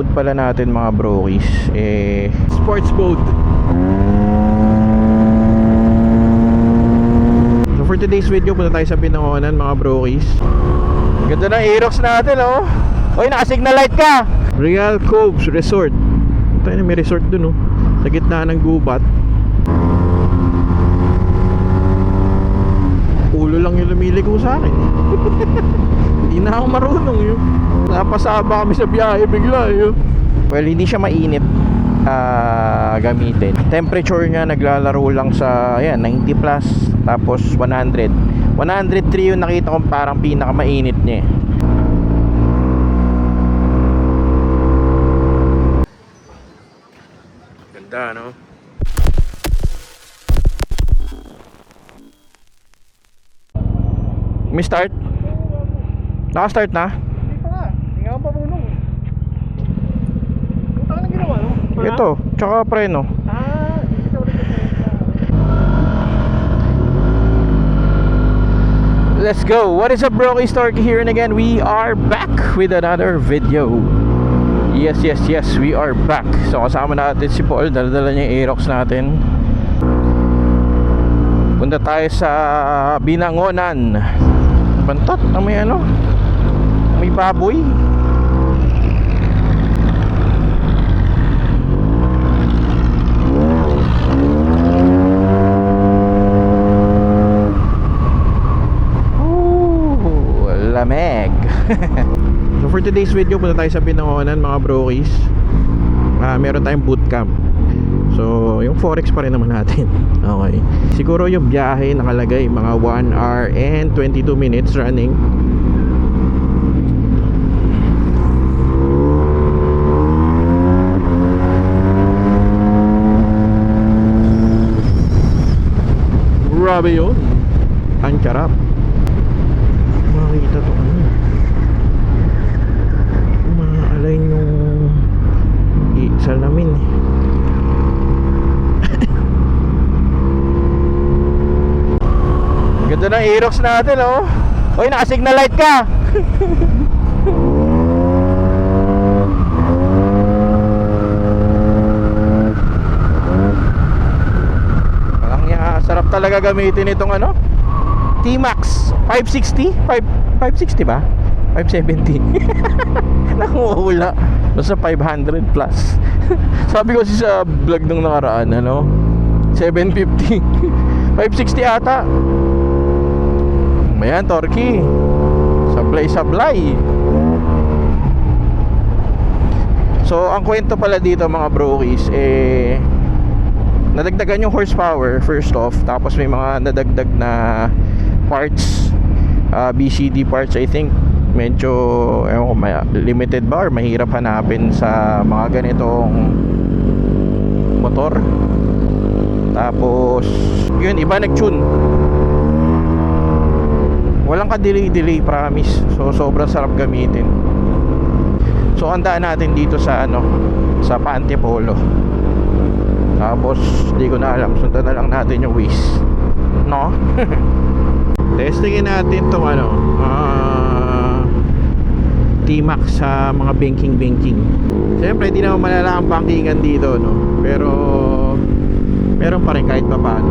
mode pala natin mga brokies, sports mode. So for today's video, punta tayo sa Binangonan mga brokies. Ganda ng Aerox natin, oh. Oy, naka-signal light ka. Real Coves Resort. Tayo na, may resort dun, oh, sa gitna ng gubat. Ulo lang yung lumiligo sa akin. Hindi na ako marunong yun. Napasaba kami sa biyahe bigla yun. Well, hindi siya mainit gamitin. Temperature niya naglalaro lang sa 90 plus. Tapos 100. 103 yung nakita kong parang pinakamainit niya. Ganda, no? May start? Naka-start na? Hindi pa nga. Hindi nga ako pamunong. Punta ka nang ginawa, no? Ito, tsaka preno. Hindi ka ulit sa Let's go. What is up, Broky Storky here, and again we are back with another video. Yes, we are back. So kasama natin si Paul. Dala-dala niya yung Aerox natin. Punta tayo sa Binangonan. Bantot na may ano, may baboy. Lamig. So for today's video, punta tayo sa Binangonan mga brokies. Meron tayong bootcamp. So yung forex pa rin naman natin. Okay. Siguro yung biyahe nakalagay mga 1 hour and 22 minutes running. Grabe yun. Ang sarap. Makikita to ano, ma-align yung salamin eh. Ganda ng Aerox natin, oh. Oy, naka-signal light ka. Parang sarap talaga gamitin itong ano, T-Max 560? 560 ba? 570. Nakuhula. Basta 500 plus. Sabi ko sa vlog nung nakaraan, ano, 750. 560 ata. Ayan, Torky. Sablay. So, ang kwento pala dito mga brokies, nadagdagan yung horsepower first off. Tapos may mga nadagdag na parts, BCD parts, I think. Medyo ewan ko, limited ba or mahirap hanapin sa mga ganitong motor. Tapos yun, iba nag-tune. Walang ka-delay, promise. So sobrang sarap gamitin. So andaan natin dito sa ano, sa Pantipolo. Tapos di ko na alam, sundan na lang natin yung Waze, no? Testingin natin tong ano, T-Max sa mga banking. Siyempre hindi naman malala ang bankingan dito, no? Pero meron pa rin kahit pa paano.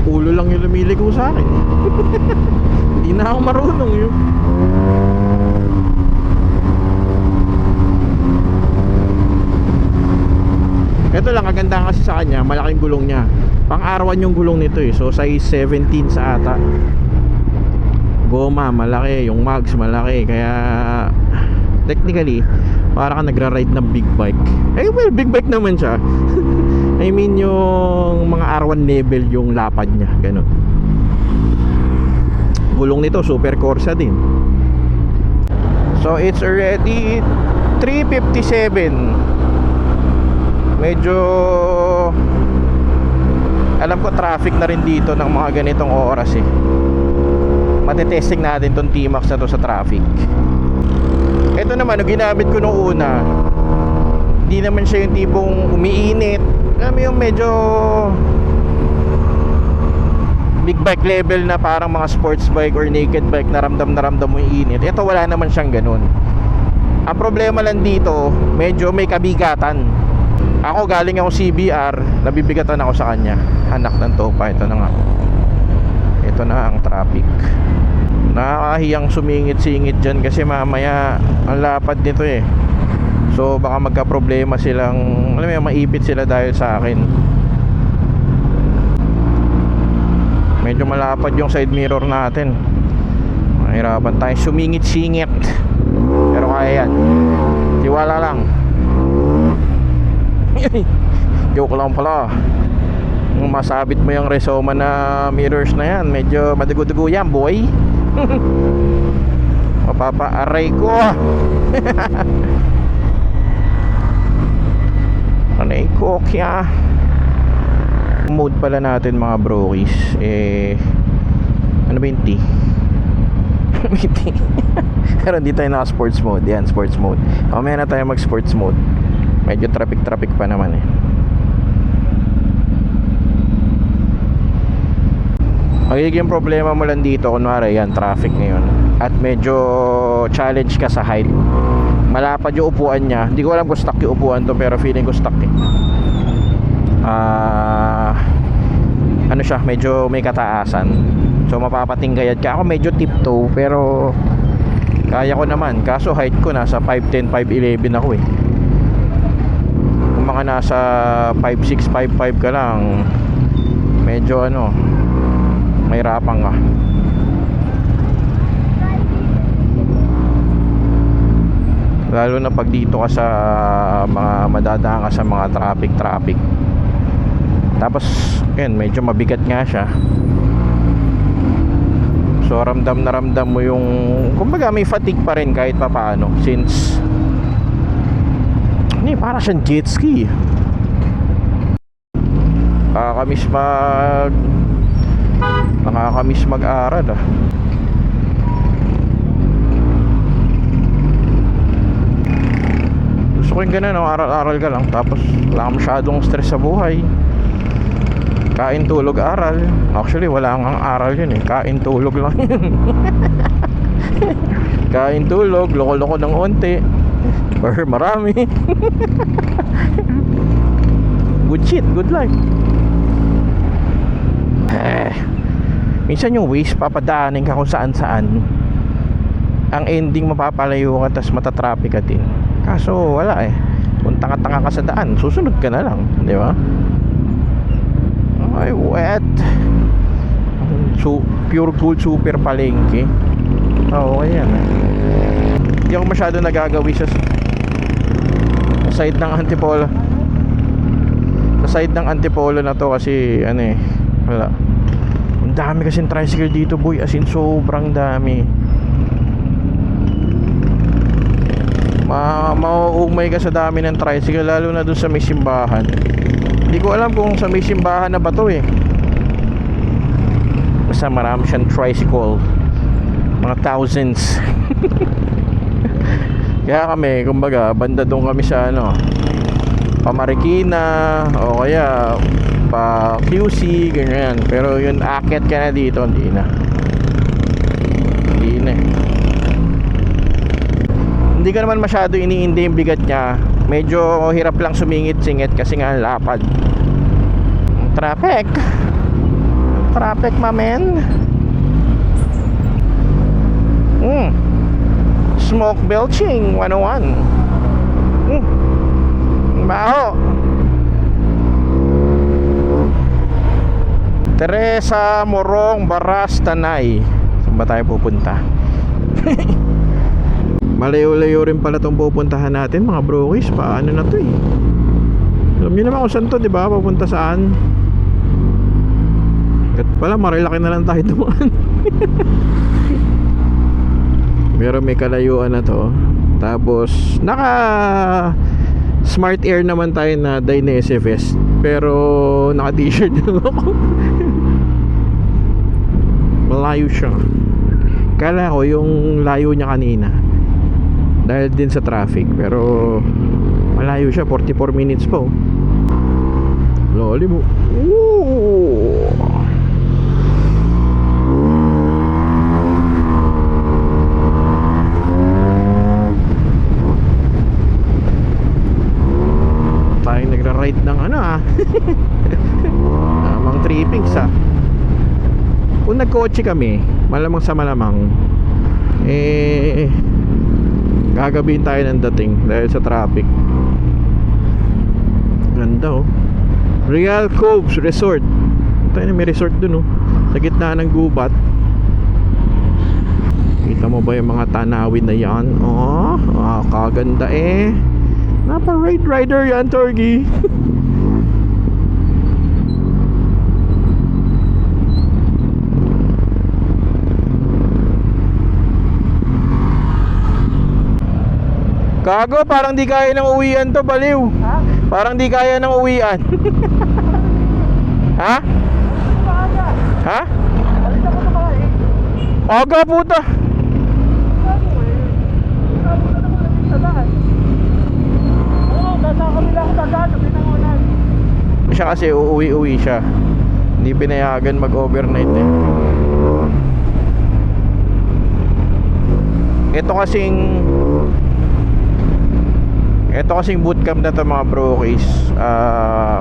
Ulo lang yung lumiligo sa akin. Hindi na ako marunong yun. Ito lang, kaganda kasi sa kanya, malaking gulong niya. Pang-arawan yung gulong nito eh. So size 17 sa ata. Goma malaki, yung mags malaki. Kaya technically para ka nagra-ride ng big bike. Well, big bike naman siya. I mean yung mga R1 level yung lapad niya, ganun. Gulong nito super Corsa din. So it's already 3:57. Medyo alam ko traffic na rin dito ng mga ganitong oras eh. Matetesting natin tong T-Max na to sa traffic. Ito naman, yung ginamit ko nung una, hindi naman siya yung tipong umiinit. Alam mo yung medyo big bike level na parang mga sports bike or naked bike na ramdam mo yung init. Ito wala naman siyang ganun. Ang problema lang dito, medyo may kabigatan. Ako galing ako CBR, nabibigatan ako sa kanya. Anak ng topa, ito na nga. Ito na ang traffic. Nakakahiyang sumingit-singit dyan kasi mamaya ang lapad nito eh. So baka magka-problema silang, alam mo, maipit sila dahil sa akin. Medyo malapad yung side mirror natin. Mahirapan tayo sumingit-singit. Pero kaya yan. Tiwala lang. Joke lang pala. Kung masabit mo yung Resoma na mirrors na yan, medyo madugo-dugo yan, boy. Mapapa-aray ko. Aray ko kaya. Mode pala natin mga brokies. Ano ba yung T? Pero hindi tayo naka sports mode. Yan, sports mode. Mamaya na tayo mag sports mode. Medyo traffic pa naman eh. Magiging problema mo lang dito, kunwari yan, traffic ngayon, at medyo challenge ka sa height. Malapad yung upuan niya. Hindi ko alam kung stuck yung upuan to, pero feeling ko stuck eh. Ano siya, medyo may kataasan. So mapapatinggayad ka. Ako medyo tiptoe, pero kaya ko naman. Kaso height ko nasa 5'10", 5'11 ako eh. Kung mga nasa 5'6", 5'5 ka lang, medyo ano, mahirapan ka. Lalo na pag dito ka sa mga madadaan ka sa mga traffic. Tapos yun, medyo mabigat nga siya. So ramdam na ramdam mo yung, kumbaga may fatigue pa rin kahit pa paano. Since para siyang jet ski. Nakakamiss mag-aral ah. Gusto ko yung ganun, no? Aral-aral ka lang, tapos wala kang masyadong stress sa buhay. Kain, tulog, aral. Actually wala kang aral yun eh. Kain, tulog lang yun. Kain, tulog, loko-loko ng onti or marami. Good shit, good life. Minsan yung ways papadaanin ka kung saan-saan. Ang ending mapapalayo ka, tas matatraffic ka din. Kaso wala eh. Kung tanga-tanga ka sa daan, susunod ka na lang, di ba? Ay, wet. So, pure gold super palengke. Okay yan eh. Hindi ako masyado nagagawi sa side ng Antipolo. Sa side ng Antipolo na to kasi ano eh, wala. Ang dami kasing tricycle dito, boy. As in sobrang dami. Mauumay ka sa dami ng tricycle, lalo na dun sa may simbahan. Hindi ko alam kung sa may simbahan na ba to eh. Basta marami siyang tricycle. Mga thousands. Kaya kami, kumbaga, banda doon kami sa ano, Pamarikina, o kaya pa QC, ganyan. Pero yun, akit ka na dito, hindi na eh. Hindi ka naman masyado iniindi yung bigat niya. Medyo hirap lang sumingit-singit kasi nga lapad. Traffic my man. Smoke belching 101. Baho. Teresa Morong Baras Tanay. Saan ba tayo pupunta? Malayo-layo rin pala itong pupuntahan natin mga brokies. Paano na to eh. Alam nyo naman kung saan to, diba? Papunta saan. At pala marilaki na lang tayo dumaan. Pero may kalayuan na to. Tapos naka Smart Air naman tayo na Dainese Vest. Pero naka t-shirt lang ako. Malayo siya. Kala ko yung layo niya kanina dahil din sa traffic, pero malayo siya. 44 minutes po. Loli mo. kotse kami, malamang sa malamang, gagabihin tayo ng dating dahil sa traffic. Ganda oh. Real Coves Resort. Tayo na may resort dun oh, sa gitna ng gubat. Kita mo ba yung mga tanawin na yan? Oh, kaganda eh. Napa-ride rider yan, Torgy. Gago, parang di kaya ng uwian to, baliw. Ha? Parang di kaya ng uwian. Ha? Maaga. Ha? Alis ako sa mga eh. Aga puta. Sabi ko eh. Sabi ko na muna sa daan. Oo, nasa kabila ako dadaan. Pinangunan. Siya kasi uuwi-uwi siya. Hindi pinayagan mag-overnight eh. Ito kasing bootcamp na to mga brokies,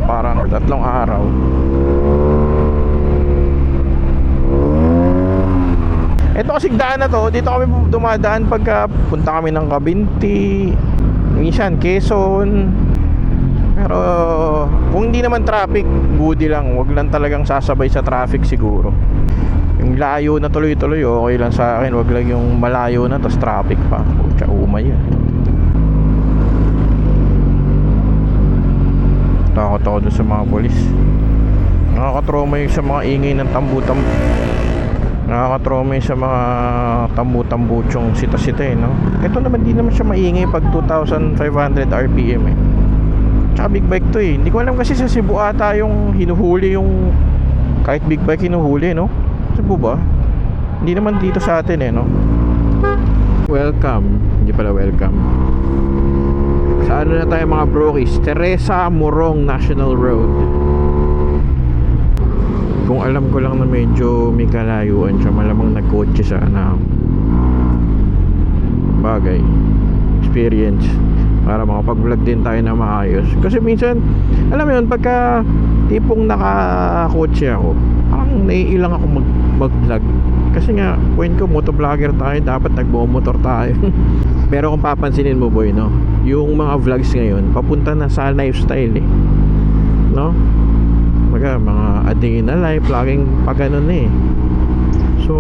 parang 3 araw. Ito kasing daan na to, dito kami dumadaan pagka punta kami ng Cabinti, minsan Quezon. Pero kung hindi naman traffic, budi lang, wag lang talagang sasabay sa traffic siguro. Yung layo na tuloy-tuloy, okay lang sa akin. Wag lang yung malayo na tas traffic pa. Pucha, umay yan. Takot ako dun sa mga polis. Nakakatrauma yung sa mga ingay ng tambu-tambu. Nakakatrauma yung sa mga tambu-tambuchong sita-sita eh, no? Ito naman, di naman siya maingay pag 2,500 RPM eh. Tsaka big bike to eh. Hindi ko alam kasi sa Cebu ata yung hinuhuli yung kahit big bike hinuhuli, no? Cebu ba? Hindi naman dito sa atin eh, no? Welcome. Hindi pala welcome. Sa ano na tayo mga brokies? Teresa Morong National Road. Kung alam ko lang na medyo may kalayuan siya, malamang nagkotse sana. Bagay. Experience. Para makapag-vlog din tayo na maayos. Kasi minsan, alam mo yun, pagka tipong nakakotse ako, parang naiilang ako mag-vlog. Kasi nga, point ko, motovlogger tayo, dapat nagbo-motor tayo. Pero kung papansinin mo boy, no, yung mga vlogs ngayon papunta na sa lifestyle eh, no? Mga a day in a life, laging pa ganun eh. So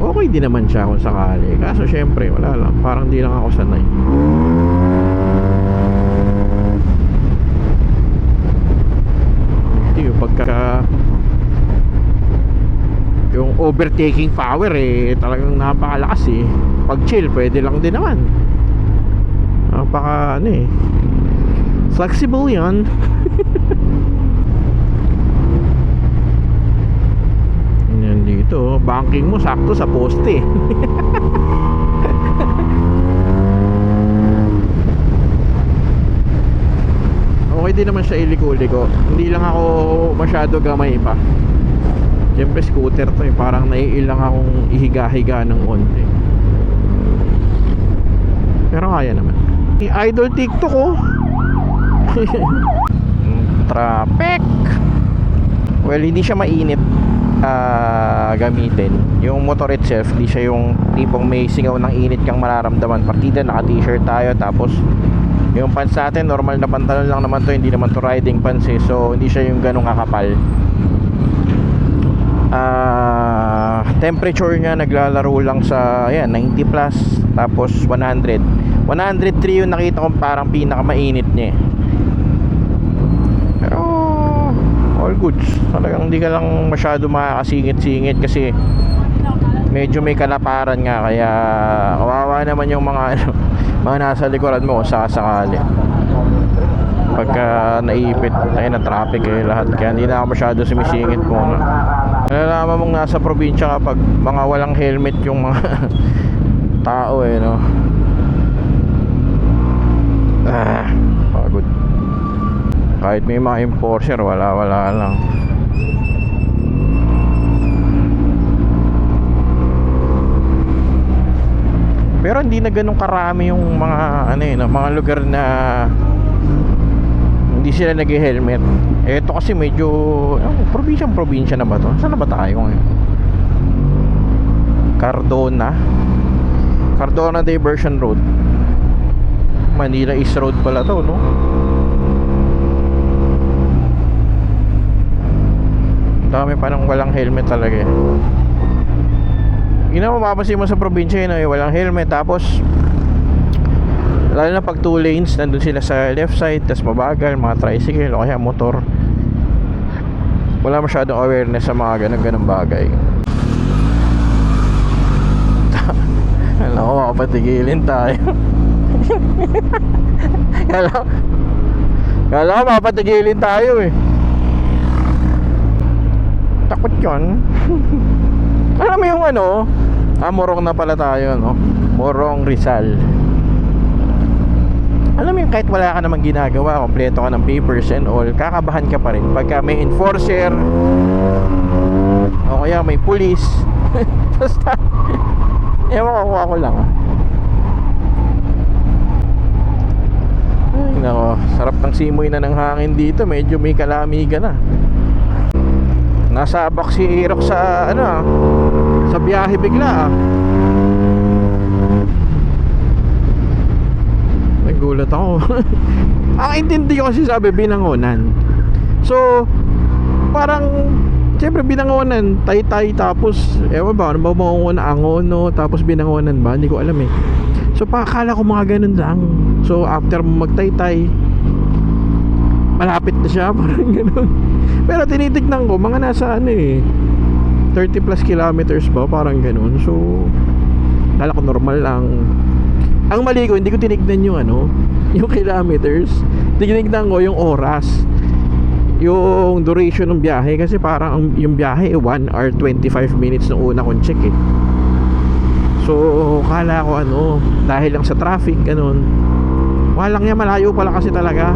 okay din naman siya kung sakali. Kaso syempre wala lang, parang di lang ako sanay. Yung pagka yung overtaking power eh talagang napakalakas eh. Pag chill pwede lang din naman. Napaka ano eh, flexible yan. Yan dito, banking mo sakto sa poste. Okay din naman siya iliko-liko. Hindi lang ako masyado gamay pa. Siyempre scooter to eh, parang naiilang akong ihiga-higa ng onte. Pero kaya naman. Idol TikTok oh. Traffic. Well, hindi siya mainit gamitin. Yung motor itself, hindi siya yung tipong may singaw ng init kang mararamdaman. Partida, naka t-shirt tayo. Tapos yung pants natin, normal na pantalon lang naman to. Hindi naman to riding pants eh. So hindi siya yung ganong kakapal. Temperature niya naglalaro lang sa ayan, 90 plus. Tapos 100. 103 yung nakita ko parang pinakamainit niya eh. Pero all goods. Talagang hindi ka lang masyado makakasingit-singit kasi medyo may kalaparan nga. Kaya kawawa naman yung mga ano, mga nasa likuran mo kung sakasakali. Pagka naipit ay na traffic eh lahat. Kaya hindi na ako masyado sumisingit muna. Nalalaman mong nasa probinsya kapag mga walang helmet yung mga tao eh, no? Pagod. Kahit may mga enforcer, wala lang. Pero hindi na ganun karami yung mga ano eh, no? Mga lugar na hindi sila nag-helmet. Ito kasi medyo probinsya na ba to? Saan na ba tayo ngayon? Cardona Diversion Road. Manila East Road pala to, no? Dami pa nang walang helmet talaga eh. Yun ang mapapansin mo sa probinsya yun, eh, walang helmet. Tapos lalo na pag 2 lanes, nandun sila sa left side, tas mabagal, mga tricycle o kaya motor. Wala masyadong awareness sa mga ganun bagay. Alam ko, makapatigilin tayo. Kala ko mapapatigilin tayo eh. Takot yun. Alam mo yung ano, Morong na pala tayo, no? Morong Rizal. Alam mo yung kahit wala ka namang ginagawa, kompleto ka ng papers and all, kakabahan ka pa rin pagka may enforcer o kaya may police. Basta ewan ko, ako lang Ay nako, sarap ng simoy na ng hangin dito. Medyo may kalamigan na. Nasabak si Irok sa sa biyahe bigla Nagulat ako. Ang intindi ko kasi sabi binangonan. So parang siyempre binangonan, Taytay, tapos ewan ba, ano ba bangonan, Angono, tapos binangonan ba? Hindi ko alam eh. So pakakala ko mga ganun lang. So after magtaytay, malapit na siya, parang ganun. Pero tinitignan ko, mga nasa 30 plus kilometers ba, parang ganun. So kala ko normal lang. Ang mali ko, hindi ko tinignan yung yung kilometers. Tinignan ko yung oras, yung duration ng biyahe. Kasi parang yung biyahe 1 hour 25 minutes nung una kong check eh. So kala ko dahil lang sa traffic ganun. Walang yan, malayo pala kasi talaga.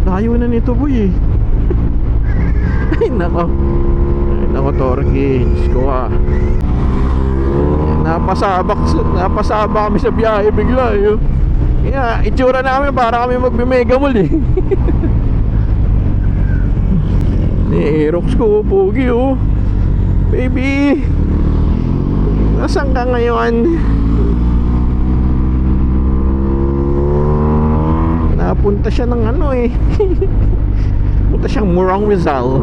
Layo na nito boy eh. Ay nako Torque, Diyos ko napasabak kami sa biyahe bigla eh. Kaya itsura namin para kami magbi-mega mall eh. Ni Aerox ko, pogi baby, nasaan ka ngayon? Napunta siya ng punta siyang Morong Rizal.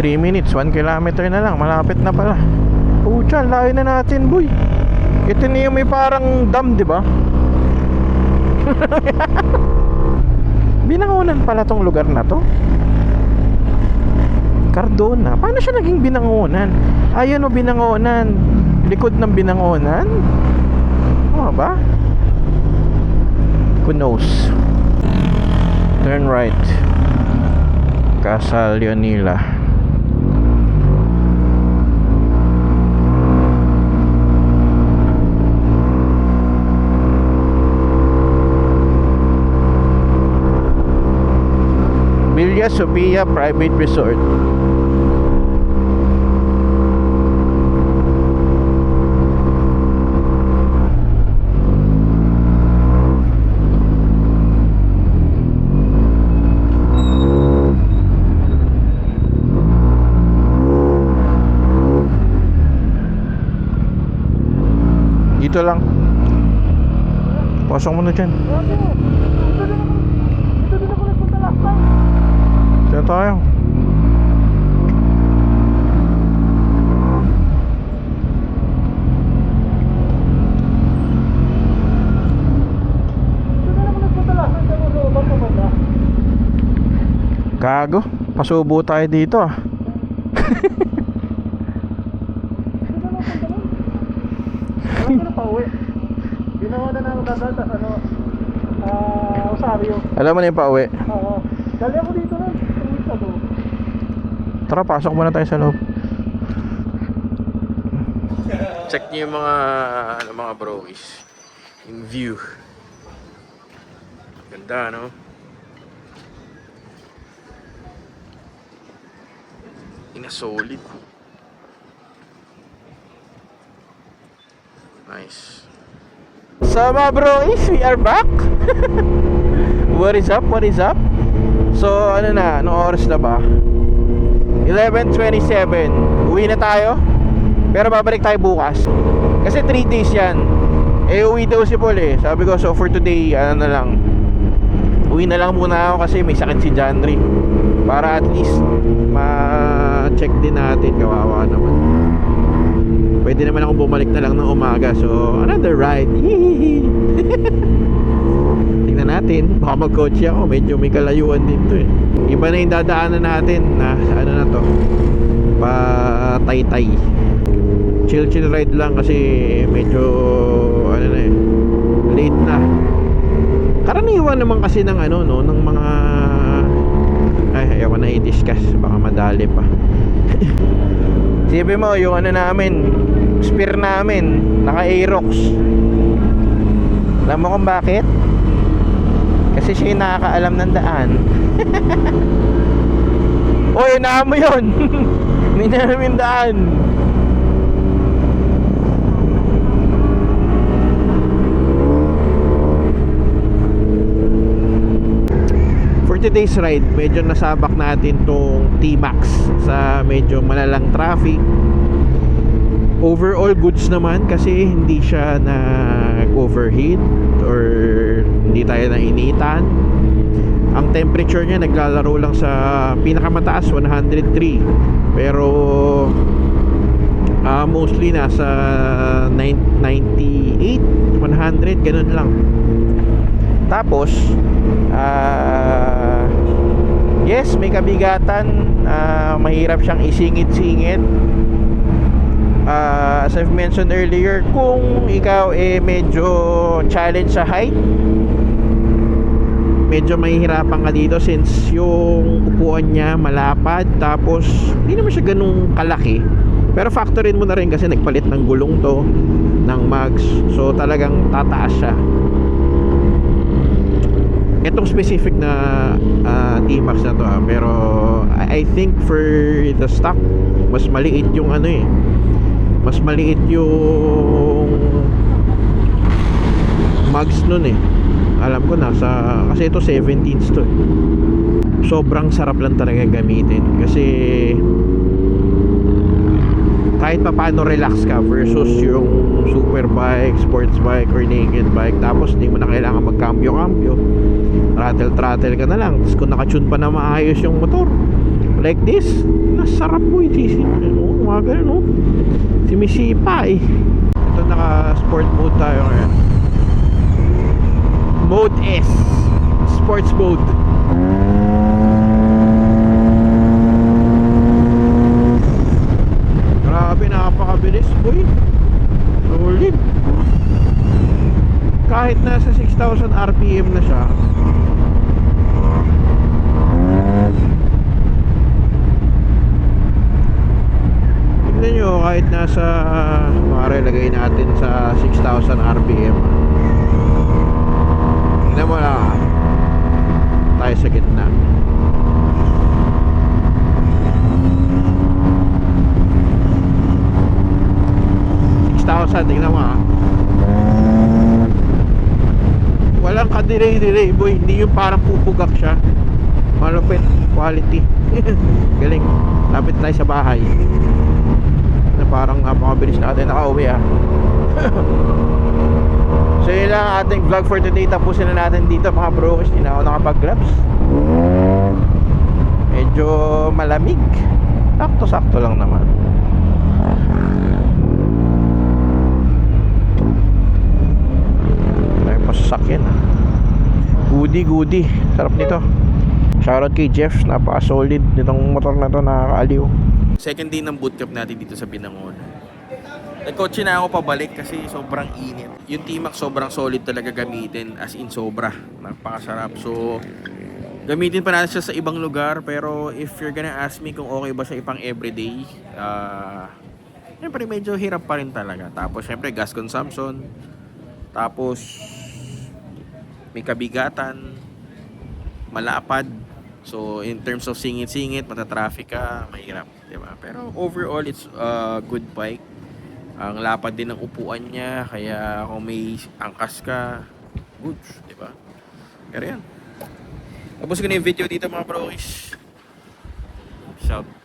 Three minutes, 1 kilometer na lang, malapit na pala. Pucha, layo na natin boy. Ito na yung may parang dam, di ba? Binangonan pala tong lugar na to. Cardona. Paano siya naging binangonan? Ayun binangonan. Likod ng binangonan. Ano ba? Who knows? Turn right. Casa Leonila. Villa Sofia Private Resort. Dito lang. Pasok mo na dyan. Diyan tayo. Gago, pasubo tayo dito Ginawa na namin dadal, Rosario. Alam mo na yung pauwi. Oo. Dali ako dito na. Tara, pasok muna tayo sa loob. Check niyo yung mga brois. Yung view. Ganda, no? Solid. Nice. So mga brois, we are back. What is up? What is up? So ano na, anong oras na ba? 11:27. Uwi na tayo. Pero babalik tayo bukas. Kasi 3 days yan. Eh uwi daw si Paul eh. Sabi ko, so for today, ano na lang, uwi na lang muna ako kasi may sakit si Janry. Para at least ma-check din natin. Kawawa naman. Pwede naman ako bumalik na lang ng umaga. So another ride. Tingnan natin. Baka mag-coach ako. Medyo may kalayuan din to eh. Iba na yung dadaanan natin na ano na to, pa Taytay. Chill ride lang kasi medyo ano na eh, late na. Karaniwan naman kasi ng ano no, ng mga ayaw ko na i-discuss, baka madali pa. Sabi mo yung ano namin, spear namin naka Aerox. Alam mo kung bakit? Kasi siya yung nakakaalam ng daan. Oy, unaan mo yun. Hindi na namin daan. For today's ride, medyo nasabak natin tong T-Max sa medyo malalang traffic. Overall goods naman kasi hindi siya nag-overheat or hindi tayo nainitan. Ang temperature niya naglalaro lang sa pinakamataas 103, pero mostly nasa 98, 100 ganun lang. Tapos yes, may kabigatan, mahirap siyang isingit-singit. As I've mentioned earlier, kung ikaw medyo challenge sa height, medyo mahihirapan ka dito since yung upuan niya malapad, tapos hindi naman siya ganung kalaki. Pero factorin mo na rin kasi nagpalit ng gulong to, ng mags, so talagang tataas siya. Itong specific na T-Max na to pero I think for the stock, mas maliit yung ano eh, mas maliit yung mags nun eh. Alam ko nasa, kasi ito 17s to eh. Sobrang sarap lang talaga gamitin kasi kahit pa paano relax ka versus yung super bike, sports bike or naked bike, tapos hindi mo na kailangan magkambyo-kambyo, throttle ka na lang. Tapos kung nakatune pa na maayos yung motor like this, nasarap mo itisip mo, mga ganun no? Simisipa eh. Ito naka sport mode tayo ngayon. Mode S, sports mode. Grabe, napakabilis boy. Solid. Kahit nasa 6,000 RPM na siya, tignan nyo, kahit nasa lagay natin sa 6,000 RPM, tignan mo lang tayo sa gitna. Tingnan mo walang ka-delay boy, hindi yung parang pupugak siya. Malupit, quality. Galing. Lapit tayo sa bahay na parang napakabilis natin nakauwi So yun lang ating vlog for today. Tapusin na natin dito mga bro, kasi hindi na ako nakapag-grabs. Medyo malamig, sakto lang naman. Masasakyan goody, sarap nito. Shoutout kay Jeff, napaka-solid nitong motor na to, nakakaaliw. Second day ng bootcamp natin dito sa Binangon. Nagkotse na ako pabalik kasi sobrang init. Yung T-Max sobrang solid talaga gamitin, as in sobra, napakasarap. So gamitin pa natin siya sa ibang lugar, pero if you're gonna ask me kung okay ba sa ipang everyday, siyempre medyo hirap pa rin talaga. Tapos siyempre gas consumption, tapos may kabigatan, malapad. So in terms of singit-singit, matatraffic ka, mahirap, di ba? Pero overall, it's a good bike. Ang lapad din ng upuan niya, kaya kung may angkas ka, good, di ba? Pero yan, Tapos ko na yung video dito mga bro. Shout.